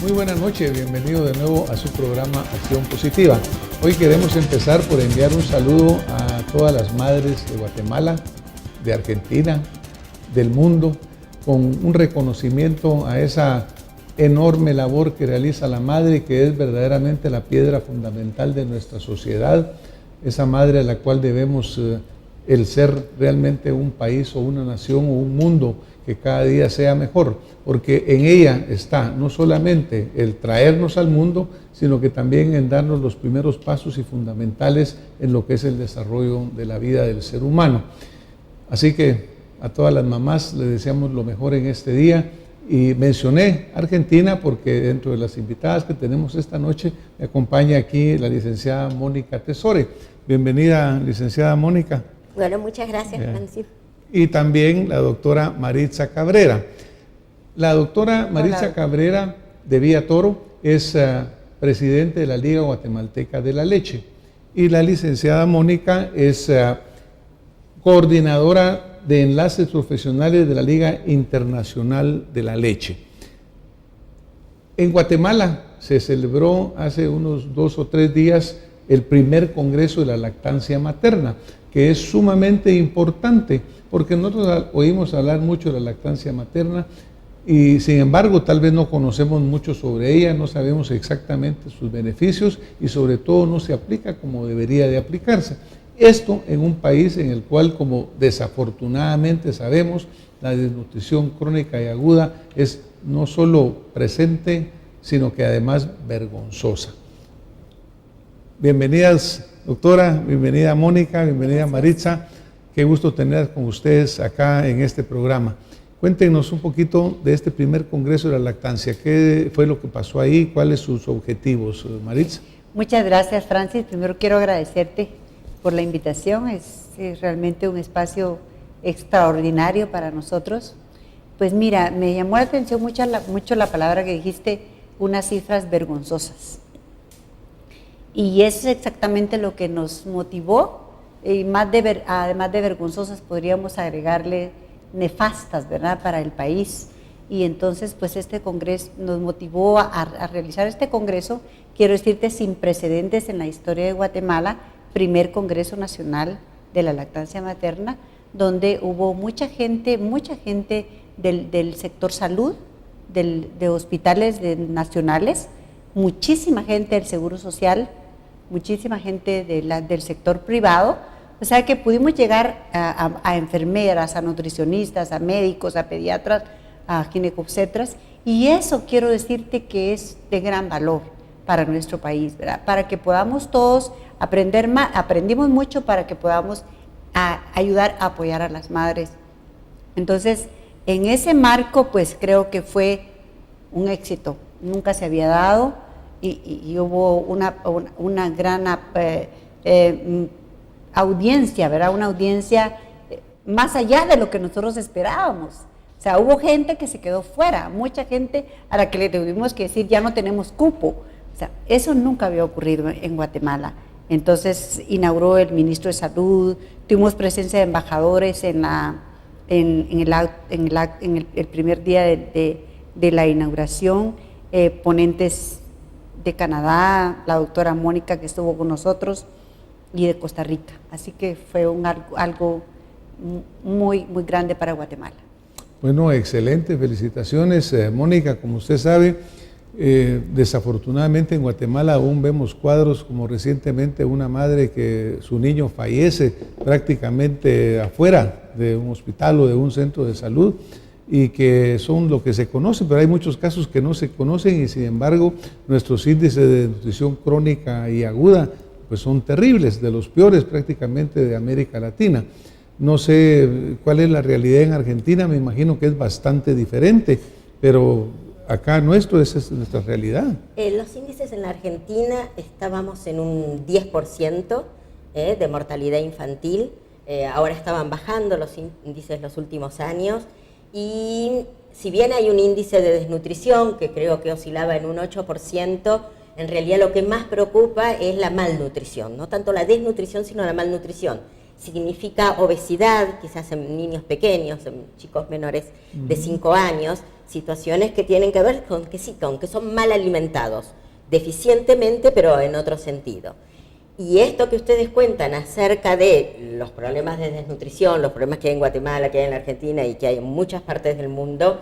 Muy buenas noches, bienvenido de nuevo a su programa Acción Positiva. Hoy queremos empezar por enviar un saludo a todas las madres de Guatemala, de Argentina, del mundo, con un reconocimiento a esa enorme labor que realiza la madre, que es verdaderamente la piedra fundamental de nuestra sociedad, esa madre a la cual debemos el ser realmente un país o una nación o un mundo que cada día sea mejor, porque en ella está no solamente el traernos al mundo, sino que también en darnos los primeros pasos y fundamentales en lo que es el desarrollo de la vida del ser humano. Así que a todas las mamás les deseamos lo mejor en este día, y mencioné Argentina porque dentro de las invitadas que tenemos esta noche me acompaña aquí la licenciada Mónica Tesore. Bienvenida, licenciada Mónica. Bueno, muchas gracias, Francis. Y también la doctora Maritza Cabrera. La doctora Maritza Cabrera de Villa Toro es presidente de la Liga Guatemalteca de la Leche, y la licenciada Mónica es coordinadora de enlaces profesionales de la Liga Internacional de la Leche. En Guatemala se celebró hace unos 2 o 3 días el primer Congreso de la Lactancia Materna, que es sumamente importante, porque nosotros oímos hablar mucho de la lactancia materna y sin embargo tal vez no conocemos mucho sobre ella, no sabemos exactamente sus beneficios y sobre todo no se aplica como debería de aplicarse. Esto en un país en el cual, como desafortunadamente sabemos, la desnutrición crónica y aguda es no solo presente, sino que además vergonzosa. Bienvenidas, doctora, bienvenida Mónica, bienvenida Maritza. Qué gusto tener con ustedes acá en este programa. Cuéntenos un poquito de este primer Congreso de la Lactancia. ¿Qué fue lo que pasó ahí? ¿Cuáles sus objetivos, Maritza? Muchas gracias, Francis. Primero quiero agradecerte por la invitación. Es realmente un espacio extraordinario para nosotros. Pues mira, me llamó la atención mucho la palabra que dijiste, unas cifras vergonzosas. Y eso es exactamente lo que nos motivó, y además de vergonzosas podríamos agregarle nefastas, ¿verdad?, para el país. Y entonces pues este congreso nos motivó a realizar este congreso, quiero decirte, sin precedentes en la historia de Guatemala, primer Congreso Nacional de la Lactancia Materna, donde hubo mucha gente del sector salud, de hospitales nacionales, muchísima gente del Seguro Social, muchísima gente del sector privado. O sea que pudimos llegar a enfermeras, a nutricionistas, a médicos, a pediatras, a ginecobstetras, y eso quiero decirte que es de gran valor para nuestro país, ¿verdad? Para que podamos todos aprender más, aprendimos mucho para que podamos ayudar a apoyar a las madres. Entonces, en ese marco, pues creo que fue un éxito, nunca se había dado, y hubo una gran audiencia, ¿verdad? Una audiencia más allá de lo que nosotros esperábamos. O sea, hubo gente que se quedó fuera, mucha gente a la que le tuvimos que decir, ya no tenemos cupo. O sea, eso nunca había ocurrido en Guatemala. Entonces inauguró el ministro de Salud, tuvimos presencia de embajadores en el primer día de la inauguración, ponentes de Canadá, la doctora Mónica que estuvo con nosotros, y de Costa Rica. Así que fue algo muy, muy grande para Guatemala. Bueno, excelente, felicitaciones, Mónica. Como usted sabe, desafortunadamente en Guatemala aún vemos cuadros como recientemente una madre que su niño fallece prácticamente afuera de un hospital o de un centro de salud, y que son lo que se conoce, pero hay muchos casos que no se conocen, y sin embargo nuestros índices de nutrición crónica y aguda pues son terribles, de los peores prácticamente de América Latina. No sé cuál es la realidad en Argentina, me imagino que es bastante diferente, pero acá esa es nuestra realidad. Los índices en la Argentina estábamos en un 10% de mortalidad infantil, ahora estaban bajando los índices los últimos años, y si bien hay un índice de desnutrición que creo que oscilaba en un 8%, en realidad lo que más preocupa es la malnutrición, no tanto la desnutrición sino la malnutrición. Significa obesidad, quizás en niños pequeños, en chicos menores de 5 años, situaciones que tienen que ver con que sí, con que son mal alimentados, deficientemente, pero en otro sentido. Y esto que ustedes cuentan acerca de los problemas de desnutrición, los problemas que hay en Guatemala, que hay en la Argentina y que hay en muchas partes del mundo,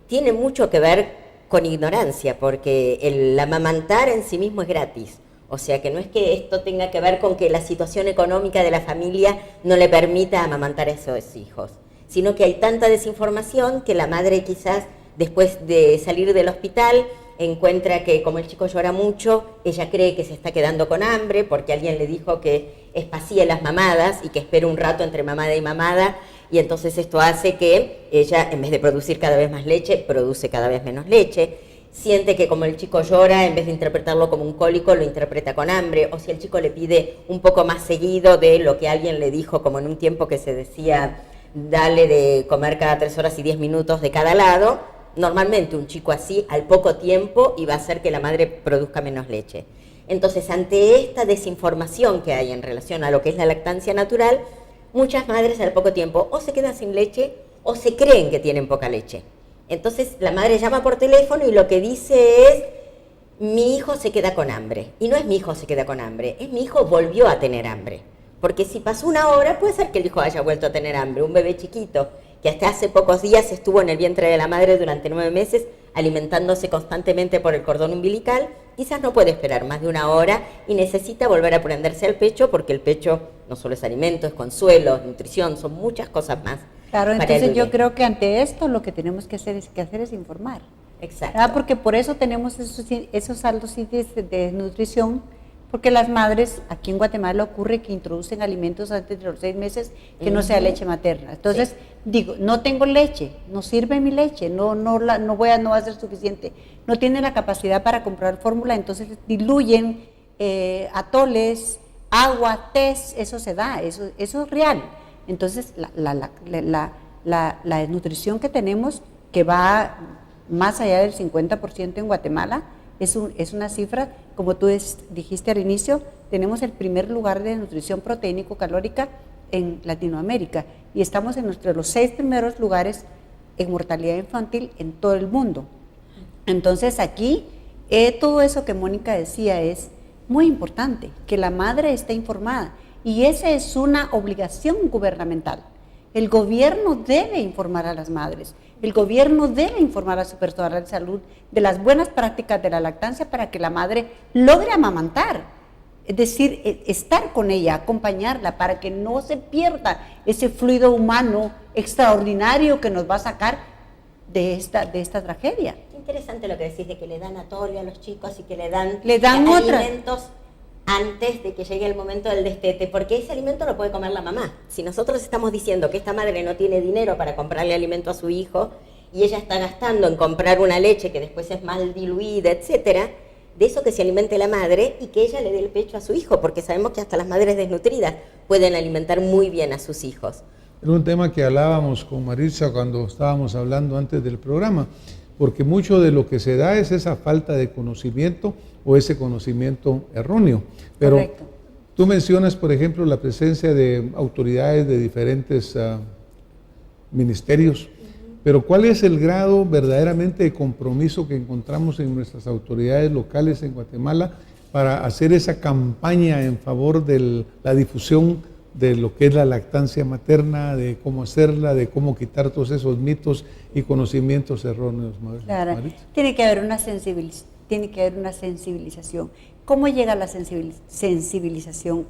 tiene mucho que ver con ignorancia, porque el amamantar en sí mismo es gratis. O sea, que no es que esto tenga que ver con que la situación económica de la familia no le permita amamantar a esos hijos, sino que hay tanta desinformación que la madre quizás después de salir del hospital encuentra que como el chico llora mucho, ella cree que se está quedando con hambre porque alguien le dijo que espacie las mamadas y que espere un rato entre mamada y mamada, y entonces esto hace que ella, en vez de producir cada vez más leche, produce cada vez menos leche. Siente que como el chico llora, en vez de interpretarlo como un cólico, lo interpreta con hambre, o si el chico le pide un poco más seguido de lo que alguien le dijo, como en un tiempo que se decía, dale de comer cada 3 horas y 10 minutos de cada lado, normalmente un chico así, al poco tiempo, iba a hacer que la madre produzca menos leche. Entonces, ante esta desinformación que hay en relación a lo que es la lactancia natural, muchas madres al poco tiempo o se quedan sin leche o se creen que tienen poca leche. Entonces la madre llama por teléfono y lo que dice es, mi hijo se queda con hambre. Y no es mi hijo se queda con hambre, es mi hijo volvió a tener hambre. Porque si pasó 1 hora, puede ser que el hijo haya vuelto a tener hambre. Un bebé chiquito que hasta hace pocos días estuvo en el vientre de la madre durante 9 meses, alimentándose constantemente por el cordón umbilical, quizás no puede esperar más de 1 hora y necesita volver a prenderse al pecho, porque el pecho no solo es alimento, es consuelo, es nutrición, son muchas cosas más. Claro, entonces yo creo que ante esto lo que tenemos que hacer es informar. Exacto. Porque por eso tenemos esos altos índices de desnutrición, porque las madres, aquí en Guatemala ocurre que introducen alimentos antes de los 6 meses que no sea leche materna. Entonces, digo, no tengo leche, no sirve mi leche, no va a ser suficiente. No tienen la capacidad para comprar fórmula, entonces diluyen atoles, agua, tés, eso se da, eso es real. Entonces, la desnutrición que tenemos, que va más allá del 50% en Guatemala, es una cifra, como tú dijiste al inicio, tenemos el primer lugar de nutrición proteínico-calórica en Latinoamérica y estamos entre los 6 primeros lugares en mortalidad infantil en todo el mundo. Entonces aquí, todo eso que Mónica decía es muy importante, que la madre esté informada, y esa es una obligación gubernamental. El gobierno debe informar a las madres, el gobierno debe informar a su personal de salud de las buenas prácticas de la lactancia para que la madre logre amamantar, es decir, estar con ella, acompañarla para que no se pierda ese fluido humano extraordinario que nos va a sacar de esta tragedia. Qué interesante lo que decís de que le dan atole a los chicos y que le dan alimentos antes de que llegue el momento del destete, porque ese alimento lo puede comer la mamá. Si nosotros estamos diciendo que esta madre no tiene dinero para comprarle alimento a su hijo y ella está gastando en comprar una leche que después es mal diluida, etcétera, de eso que se alimente la madre y que ella le dé el pecho a su hijo, porque sabemos que hasta las madres desnutridas pueden alimentar muy bien a sus hijos. Era un tema que hablábamos con Maritza cuando estábamos hablando antes del programa, porque mucho de lo que se da es esa falta de conocimiento o ese conocimiento erróneo. Pero correcto. Tú mencionas, por ejemplo, la presencia de autoridades de diferentes ministerios, pero ¿cuál es el grado verdaderamente de compromiso que encontramos en nuestras autoridades locales en Guatemala para hacer esa campaña en favor de la difusión de lo que es la lactancia materna, de cómo hacerla, de cómo quitar todos esos mitos y conocimientos erróneos? Claro, tiene que haber una sensibilización. ¿Cómo llega la sensibilización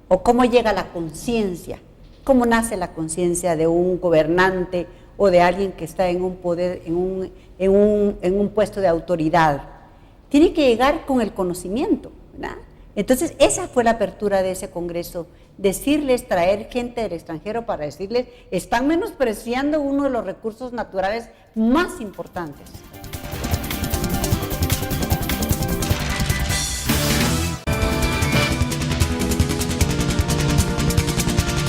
o cómo llega la conciencia? ¿Cómo nace la conciencia de un gobernante o de alguien que está en un poder, en un puesto de autoridad? Tiene que llegar con el conocimiento, ¿verdad? Entonces, esa fue la apertura de ese congreso, traer gente del extranjero para decirles, están menospreciando uno de los recursos naturales más importantes.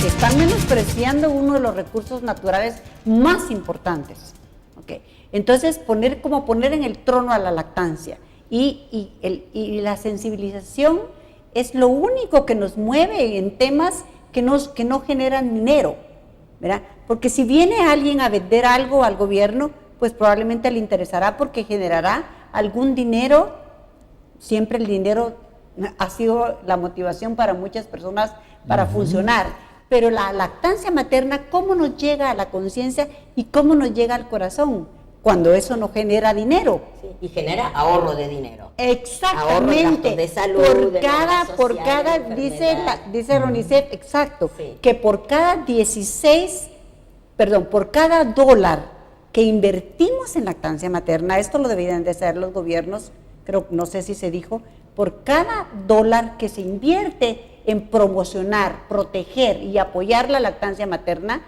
Están menospreciando uno de los recursos naturales más importantes. ¿Okay? Entonces, poner en el trono a la lactancia y la sensibilización es lo único que nos mueve en temas que no generan dinero. ¿verdad? Porque si viene alguien a vender algo al gobierno, pues probablemente le interesará porque generará algún dinero. Siempre el dinero ha sido la motivación para muchas personas para funcionar, pero la lactancia materna, ¿cómo nos llega a la conciencia y cómo nos llega al corazón? Cuando eso no genera dinero. Sí, y genera ahorro de dinero. Exactamente. De salud, por cada, dice la UNICEF, exacto, sí, que por cada por cada dólar que invertimos en lactancia materna, esto lo deberían de hacer los gobiernos, creo, no sé si se dijo, por cada dólar que se invierte en promocionar, proteger y apoyar la lactancia materna,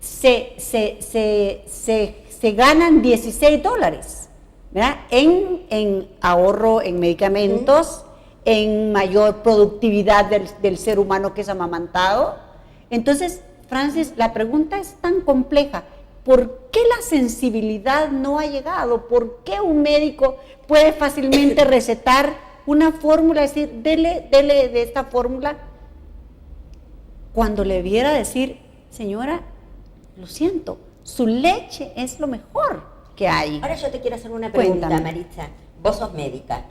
se ganan $16, ¿verdad? En ahorro en medicamentos, en mayor productividad del ser humano que es amamantado. Entonces, Francis, la pregunta es tan compleja. ¿Por qué la sensibilidad no ha llegado? ¿Por qué un médico puede fácilmente recetar una fórmula, decir, dele de esta fórmula, cuando le viera decir, señora, lo siento, su leche es lo mejor que hay? Ahora yo te quiero hacer una pregunta, Cuéntame. Maritza. Vos sos médica.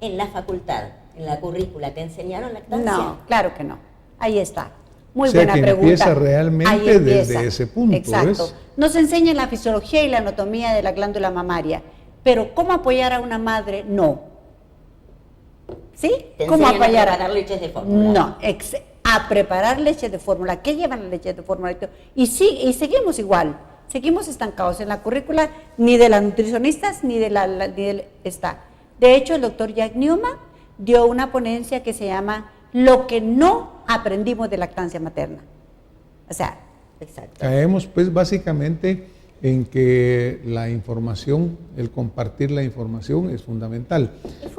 En la facultad, en la currícula, ¿te enseñaron lactancia? No, claro que no. Ahí está. Muy o sea, buena que pregunta. Empieza realmente Ahí empieza. desde ese punto. Exacto. ¿Ves? Nos enseñan la fisiología y la anatomía de la glándula mamaria, pero ¿cómo apoyar a una madre? No. ¿Sí? ¿Te ¿Cómo enseñan apoyar? a preparar leches de fórmula? No, a preparar leche de fórmula. ¿Qué llevan las leches de fórmula? Y seguimos igual. Seguimos estancados en la currícula, ni de las nutricionistas, ni de está. De hecho, el doctor Jack Newman dio una ponencia que se llama Lo que no aprendimos de lactancia materna. O sea, exacto. Caemos pues básicamente en que la información, el compartir la información es fundamental.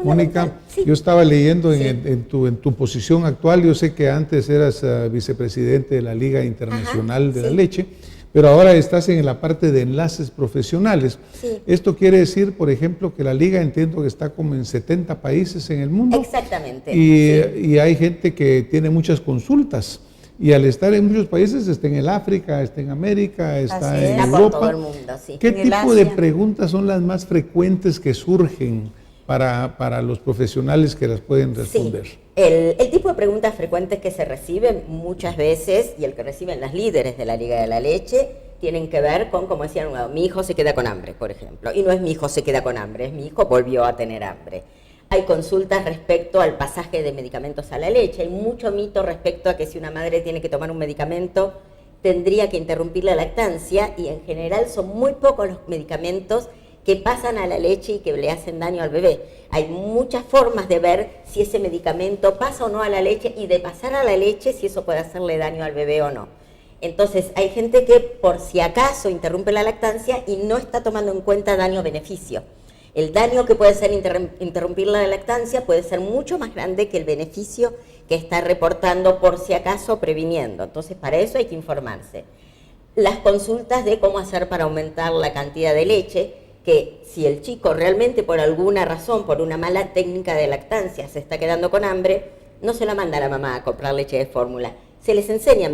Mónica, sí. yo estaba leyendo Sí. en tu posición actual, yo sé que antes eras vicepresidente de la Liga Internacional de la Leche, pero ahora estás en la parte de enlaces profesionales. Sí. Esto quiere decir, por ejemplo, que la Liga entiendo que está como en 70 países en el mundo. Exactamente. Y hay gente que tiene muchas consultas. Y al estar en muchos países, está en el África, está en América, está Así en es. Está por Europa. todo el mundo, sí. ¿Qué En el tipo de Asia. preguntas son las más frecuentes que surgen para los profesionales que las pueden responder? Sí. El tipo de preguntas frecuentes que se reciben muchas veces, y el que reciben las líderes de la Liga de la Leche, tienen que ver con, como decían, mi hijo se queda con hambre, por ejemplo. Y no es mi hijo se queda con hambre, es mi hijo volvió a tener hambre. Hay consultas respecto al pasaje de medicamentos a la leche. Hay mucho mito respecto a que si una madre tiene que tomar un medicamento, tendría que interrumpir la lactancia, y en general son muy pocos los medicamentos que pasan a la leche y que le hacen daño al bebé. Hay muchas formas de ver si ese medicamento pasa o no a la leche, y de pasar a la leche si eso puede hacerle daño al bebé o no. Entonces hay gente que por si acaso interrumpe la lactancia y no está tomando en cuenta daño-beneficio. El daño que puede ser interrumpir la lactancia puede ser mucho más grande que el beneficio que está reportando por si acaso previniendo. Entonces, para eso hay que informarse. Las consultas de cómo hacer para aumentar la cantidad de leche, que si el chico realmente por alguna razón, por una mala técnica de lactancia, se está quedando con hambre, no se la manda a la mamá a comprar leche de fórmula. Se les enseña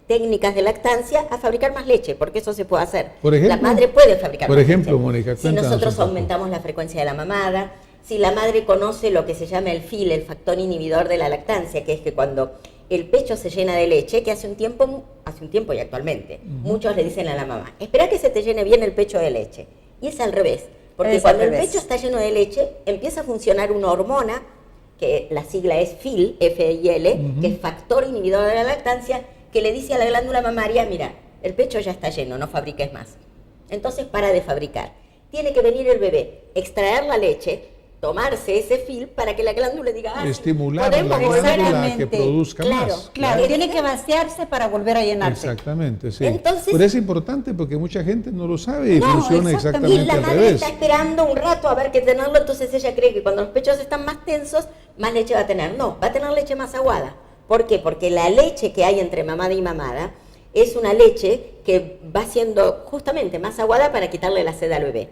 técnicas de lactancia a fabricar más leche, porque eso se puede hacer. Por ejemplo, la madre puede fabricar por más ejemplo, leche. Mónica, Si cuéntanos nosotros un poco. aumentamos la frecuencia de la mamada, si la madre conoce lo que se llama el FIL, el factor inhibidor de la lactancia, que es que cuando el pecho se llena de leche, que hace un tiempo y actualmente, muchos le dicen a la mamá, espera que se te llene bien el pecho de leche. Y es al revés, porque Es cuando al el revés. pecho está lleno de leche, empieza a funcionar una hormona, que la sigla es FIL, F-I-L, que es factor inhibidor de la lactancia, que le dice a la glándula mamaria, mira, el pecho ya está lleno, no fabriques más. Entonces para de fabricar. Tiene que venir el bebé, extraer la leche, tomarse ese FIL para que la glándula diga, Estimular podemos la volver a- glándula que Exactamente. produzca Claro, más. claro, tiene que vaciarse para volver a llenarse. Exactamente, sí. Entonces- Pero es importante porque mucha gente no lo sabe y No, funciona exactamente. Y exactamente la al madre revés. está esperando un rato a ver qué tenerlo, entonces ella cree que cuando los pechos están más tensos, más leche va a tener. No, va a tener leche más aguada. ¿Por qué? Porque la leche que hay entre mamada y mamada es una leche que va siendo justamente más aguada para quitarle la sed al bebé.